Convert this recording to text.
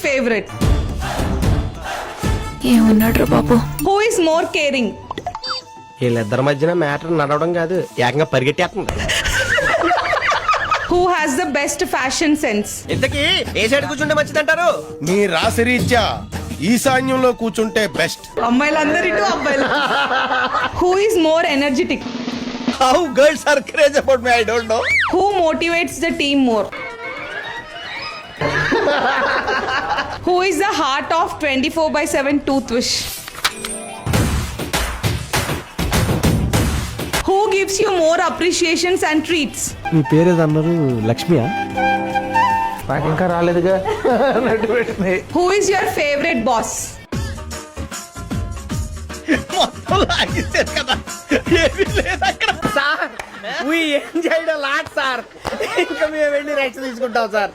favorite? ఏమన్నాడు రా బాబు? Who is more caring? వీళ్ళిద్దరి మధ్యన మ్యాటర్ నడవడం కాదు, ఏకంగా పరిగెట్టేస్తుంది. Who has the best fashion sense? ఇంతకీ ఏ సైడ్ కూర్చుంటే మంచిదంటారు? మీ రాశి రీత్యా ఈశాన్యంలో కూర్చుంటే బెస్ట్. అమ్మాయిలందరూ ఇటు అబ్బాయిలు. Who is more energetic? How girls are craze about me, I don't know. Who motivates the team more? Who is the heart of 24/7 toothwish? Who gives you more appreciations and treats? మీ పేరేదన్నారు? లక్ష్మియా? నాకు ఇంకా రాలేదుగా. Who is your favorite boss? మొత్తం లాగేశారు కదా, ఏమీ లేదు అక్కడ. Sir, we enjoyed a lot, sir. ఇంకా మేము వెళ్ళి రెస్ట్ తీసుకుంటాం సార్.